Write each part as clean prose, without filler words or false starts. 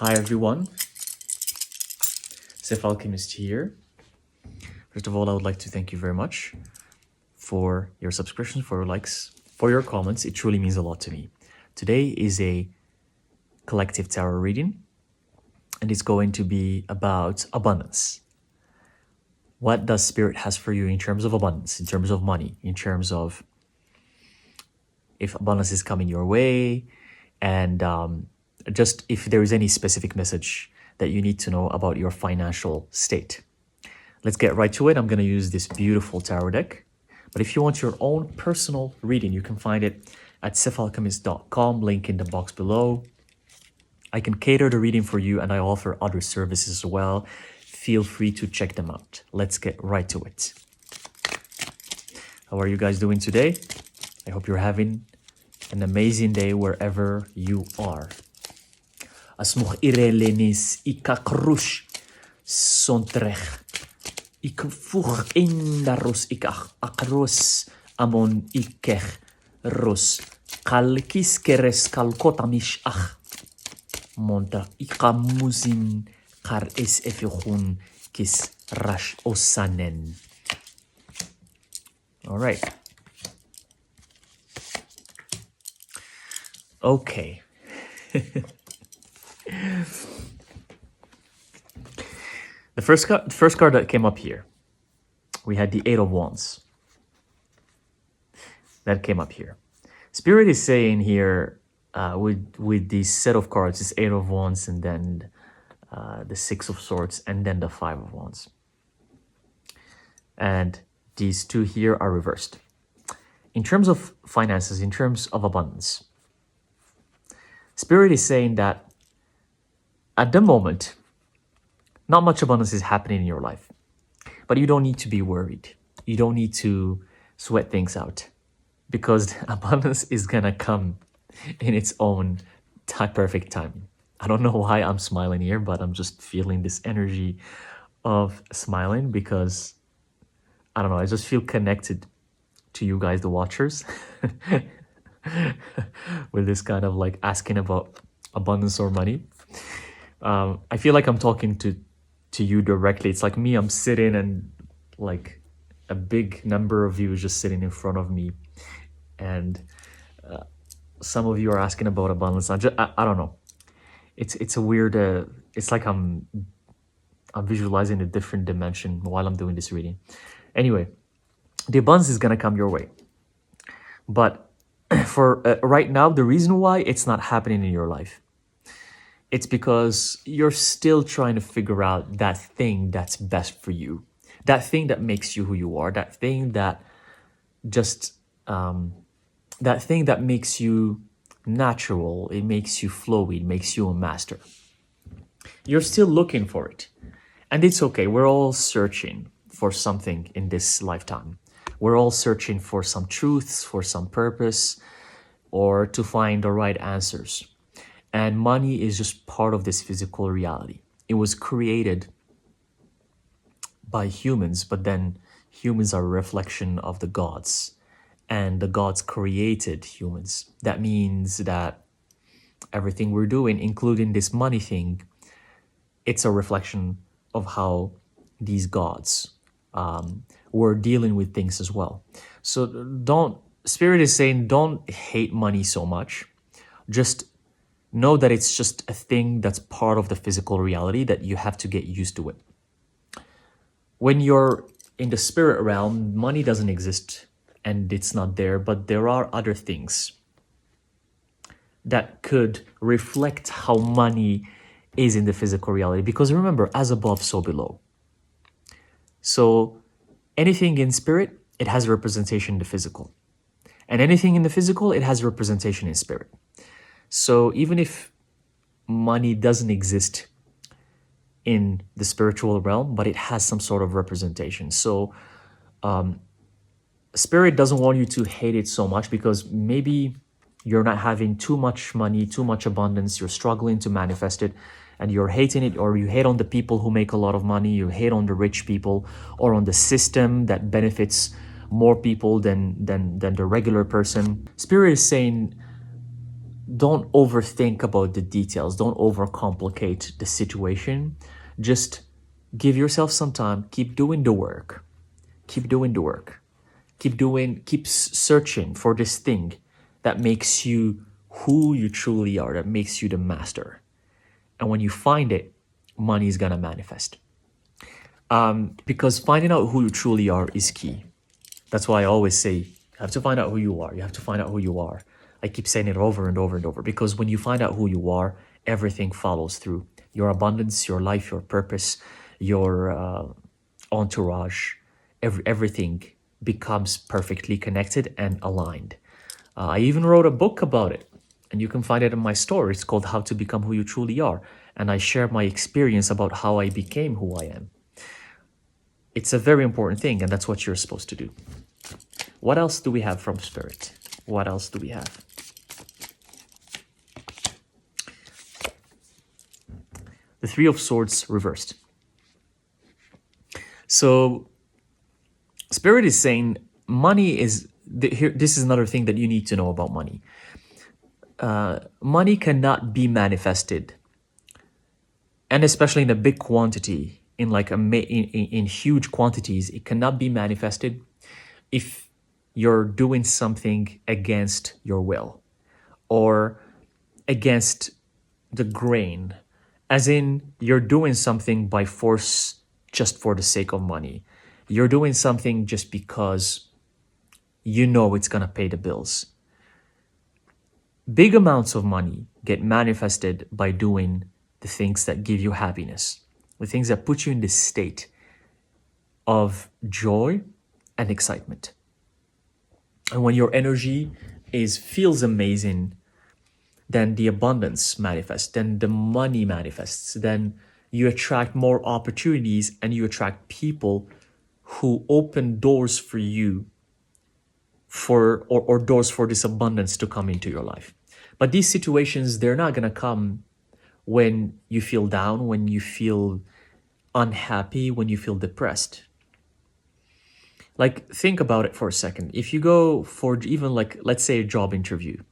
Hi everyone, Alchemist here. First of all, I would like to thank you very much for your subscriptions, for your likes, for your comments. It truly means a lot to me. Today is a collective tarot reading, and it's going to be about abundance. What does Spirit has for you in terms of abundance, in terms of money, in terms of if abundance is coming your way, and just if there is any specific message that you need to know about your financial state. Let's get right to it. I'm going to use this beautiful tarot deck. But if you want your own personal reading, you can find it at alchemist.com, link in the box below. I can cater the reading for you, and I offer other services as well. Feel free to check them out. Let's get right to it. How are you guys doing today? I hope you're having an amazing day wherever you are. Asmoch irelenis ikakrush sontrech. Ik voeg in de ros akros amon ikech ros. Kalkis keres kalkotamish ach. Monta ikamuzin kar es efechun kis rash osanen. All right. Okay. The first card that came up here, we had the Eight of Wands. That came up here. Spirit is saying here, with this set of cards, this Eight of Wands, and then the Six of Swords, and then the Five of Wands. And these two here are reversed. In terms of finances, in terms of abundance, Spirit is saying that at the moment, not much abundance is happening in your life, but you don't need to be worried. You don't need to sweat things out, because abundance is gonna come in its own perfect time. I don't know why I'm smiling here, but I'm just feeling this energy of smiling because, I don't know, I just feel connected to you guys, the watchers, with this kind of like asking about abundance or money. I feel like I'm talking to you directly. It's like me, I'm sitting and like a big number of you is just sitting in front of me, and some of you are asking about abundance. I don't know. It's a weird. It's like I'm visualizing a different dimension while I'm doing this reading. Anyway, the abundance is gonna come your way, but for right now, the reason why it's not happening in your life, it's because you're still trying to figure out that thing that's best for you, that thing that makes you who you are, that thing that just that thing that makes you natural, it makes you flowy, it makes you a master. You're still looking for it, and it's okay. We're all searching for something in this lifetime. We're all searching for some truths, for some purpose, or to find the right answers. And money is just part of this physical reality. It was created by humans, but then humans are a reflection of the gods, and the gods created humans. That means that everything we're doing, including this money thing, it's a reflection of how these gods were dealing with things as well. So Spirit is saying, don't hate money so much. Just know that it's just a thing that's part of the physical reality, that you have to get used to it. When you're in the spirit realm, money doesn't exist and it's not there, but there are other things that could reflect how money is in the physical reality. Because remember, as above, so below. So anything in spirit, it has a representation in the physical. And anything in the physical, it has a representation in spirit. So even if money doesn't exist in the spiritual realm, but it has some sort of representation. So Spirit doesn't want you to hate it so much, because maybe you're not having too much money, too much abundance, you're struggling to manifest it, and you're hating it, or you hate on the people who make a lot of money, you hate on the rich people, or on the system that benefits more people than the regular person. Spirit is saying, don't overthink about the details. Don't overcomplicate the situation. Just give yourself some time. Keep doing the work. Keep doing the work. Keep searching for this thing that makes you who you truly are, that makes you the master. And when you find it, money is gonna manifest. Because finding out who you truly are is key. That's why I always say, you have to find out who you are. You have to find out who you are. I keep saying it over and over and over, because when you find out who you are, everything follows through. Your abundance, your life, your purpose, your entourage, everything becomes perfectly connected and aligned. I even wrote a book about it, and you can find it in my store. It's called How to Become Who You Truly Are. And I share my experience about how I became who I am. It's a very important thing, and that's what you're supposed to do. What else do we have from Spirit? What else do we have? The Three of Swords reversed. So Spirit is saying money is, this is another thing that you need to know about money. Money cannot be manifested, and especially in a big quantity, in huge quantities, it cannot be manifested if you're doing something against your will or against the grain, as in you're doing something by force just for the sake of money. You're doing something just because you know it's gonna pay the bills. Big amounts of money get manifested by doing the things that give you happiness, the things that put you in this state of joy and excitement. And when your energy feels amazing, then the abundance manifests, then the money manifests, then you attract more opportunities and you attract people who open doors for you or doors for this abundance to come into your life. But these situations, they're not gonna come when you feel down, when you feel unhappy, when you feel depressed. Like, think about it for a second. If you go for even let's say a job interview,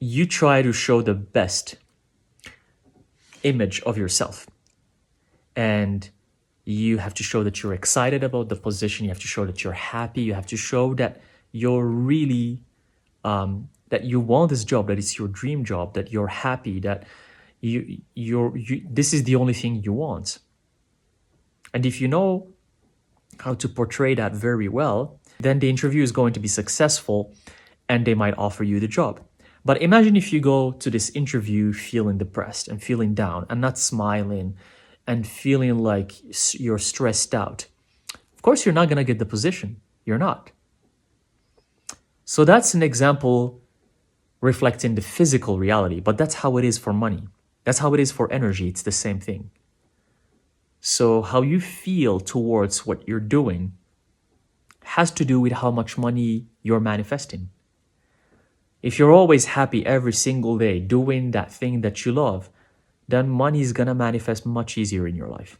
you try to show the best image of yourself. And you have to show that you're excited about the position. You have to show that you're happy. You have to show that you're really, that you want this job, that it's your dream job, that you're happy, that this is the only thing you want. And if you know how to portray that very well, then the interview is going to be successful and they might offer you the job. But imagine if you go to this interview feeling depressed and feeling down and not smiling and feeling like you're stressed out. Of course, you're not going to get the position. You're not. So that's an example reflecting the physical reality, but that's how it is for money. That's how it is for energy. It's the same thing. So how you feel towards what you're doing has to do with how much money you're manifesting. If you're always happy every single day doing that thing that you love, then money is gonna manifest much easier in your life.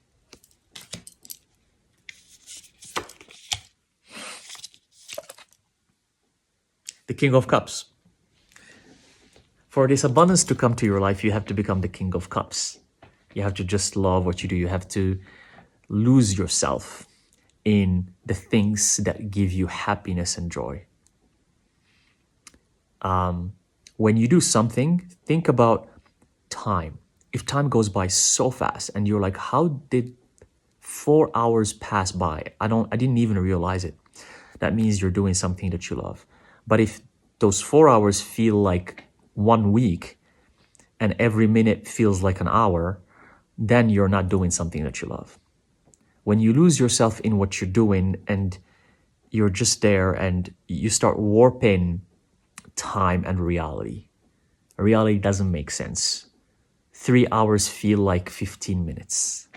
The King of Cups. For this abundance to come to your life, you have to become the King of Cups. You have to just love what you do. You have to lose yourself in the things that give you happiness and joy. When you do something, think about time. If time goes by so fast and you're like, how did 4 hours pass by? I didn't even realize it. That means you're doing something that you love. But if those 4 hours feel like 1 week and every minute feels like an hour, then you're not doing something that you love. When you lose yourself in what you're doing and you're just there and you start warping time and reality. Reality doesn't make sense. 3 hours feel like 15 minutes.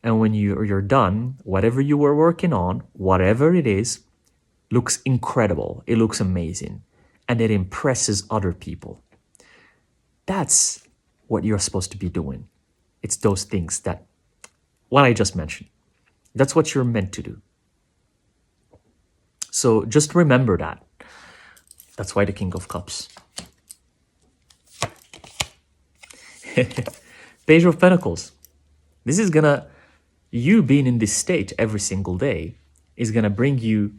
And when you're done, whatever you were working on, whatever it is, looks incredible. It looks amazing. And it impresses other people. That's what you're supposed to be doing. It's those things that, what I just mentioned. That's what you're meant to do. So just remember that. That's why the King of Cups. Page of Pentacles. This is gonna, you being in this state every single day is gonna bring you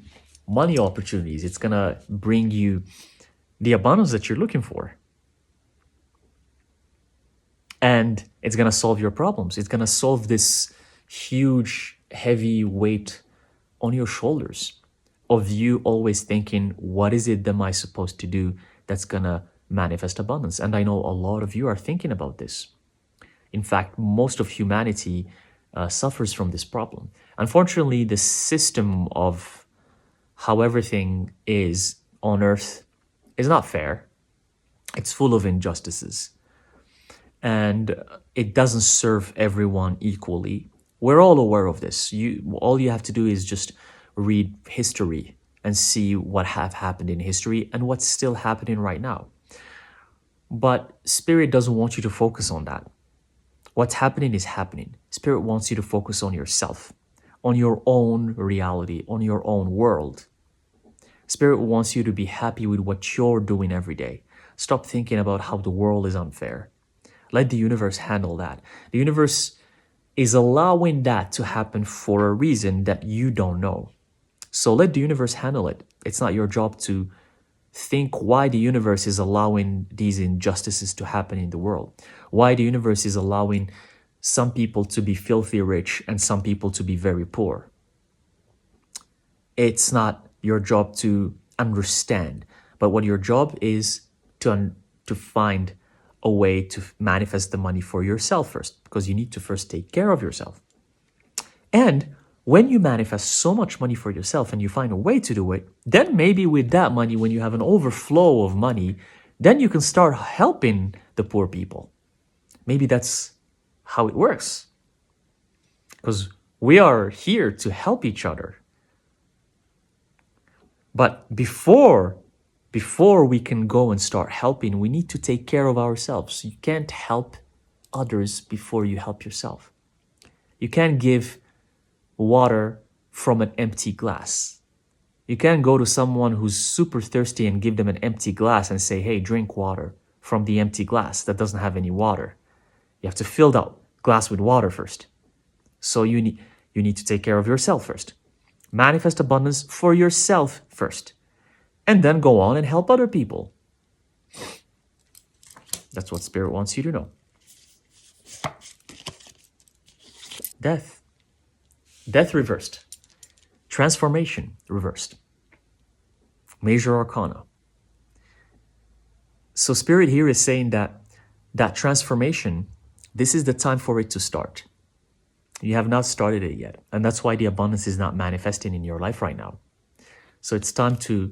money opportunities. It's gonna bring you the abundance that you're looking for. And it's gonna solve your problems. It's gonna solve this huge, heavy weight on your shoulders of you always thinking, what is it that am I supposed to do that's gonna manifest abundance? And I know a lot of you are thinking about this. In fact, most of humanity suffers from this problem. Unfortunately, the system of how everything is on earth is not fair. It's full of injustices. And it doesn't serve everyone equally. We're all aware of this. All you have to do is just read history and see what have happened in history and what's still happening right now. But Spirit doesn't want you to focus on that. What's happening is happening. Spirit wants you to focus on yourself, on your own reality, on your own world. Spirit wants you to be happy with what you're doing every day. Stop thinking about how the world is unfair. Let the universe handle that. The universe is allowing that to happen for a reason that you don't know. So let the universe handle it. It's not your job to think why the universe is allowing these injustices to happen in the world. Why the universe is allowing some people to be filthy rich and some people to be very poor. It's not your job to understand, but what your job is to find a way to manifest the money for yourself first, because you need to first take care of yourself. And when you manifest so much money for yourself and you find a way to do it, then maybe with that money, when you have an overflow of money, then you can start helping the poor people. Maybe that's how it works. Because we are here to help each other. But before we can go and start helping, we need to take care of ourselves. You can't help others before you help yourself. You can't give water from an empty glass. You can't go to someone who's super thirsty and give them an empty glass and say, hey, drink water from the empty glass that doesn't have any water. You have to fill that glass with water first. So you need to take care of yourself first. Manifest abundance for yourself first. And then go on and help other people. That's what Spirit wants you to know. Death. Death reversed. Transformation reversed. Major Arcana. So Spirit here is saying that transformation, this is the time for it to start. You have not started it yet. And that's why the abundance is not manifesting in your life right now. So it's time to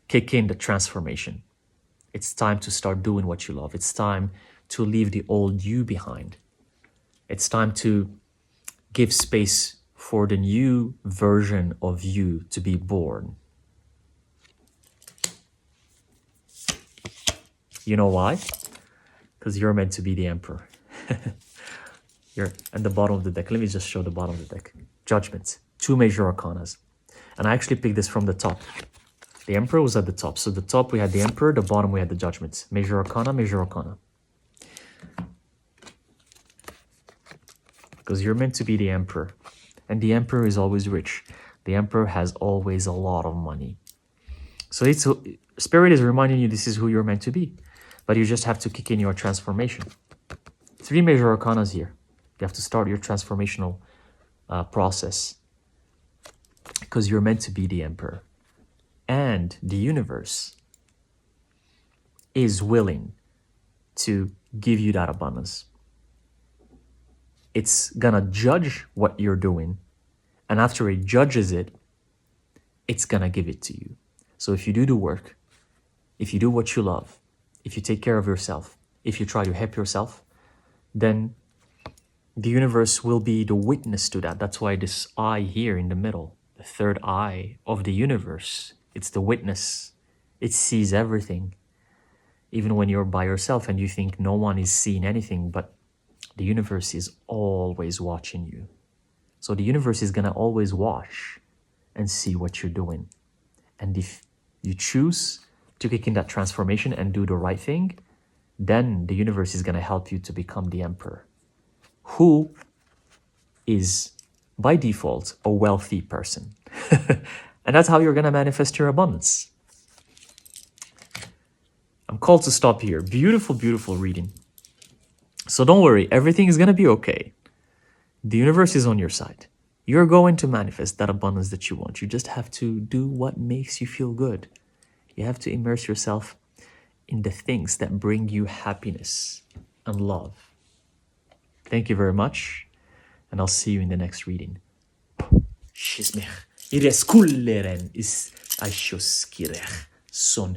kick in the transformation. It's time to start doing what you love. It's time to leave the old you behind. It's time to give space for the new version of you to be born. You know why? Because you're meant to be the emperor. You're at the bottom of the deck. Let me just show the bottom of the deck. Judgment. 2 major arcanas. And I actually picked this from the top. The Emperor was at the top. So the top we had the Emperor, the bottom we had the Judgment. Major Arcana, Major Arcana. Because you're meant to be the Emperor. And the Emperor is always rich. The Emperor has always a lot of money. So Spirit is reminding you this is who you're meant to be. But you just have to kick in your transformation. 3 major arcanas here. You have to start your transformational process. Because you're meant to be the Emperor. And the universe is willing to give you that abundance. It's gonna judge what you're doing. And after it judges it, it's gonna give it to you. So if you do the work, if you do what you love, if you take care of yourself, if you try to help yourself, then the universe will be the witness to that. That's why this eye here in the middle, the third eye of the universe, it's the witness. It sees everything. Even when you're by yourself and you think no one is seeing anything, but the universe is always watching you. So the universe is gonna always watch and see what you're doing. And if you choose to kick in that transformation and do the right thing, then the universe is going to help you to become the emperor, who is by default a wealthy person. And that's how you're going to manifest your abundance. I'm called to stop here. Beautiful, beautiful reading. So don't worry, everything is going to be okay. The universe is on your side. You're going to manifest that abundance that you want. You just have to do what makes you feel good. You have to immerse yourself in the things that bring you happiness and love. Thank you very much, and I'll see you in the next reading. Schismech. Ires kulleren is a son.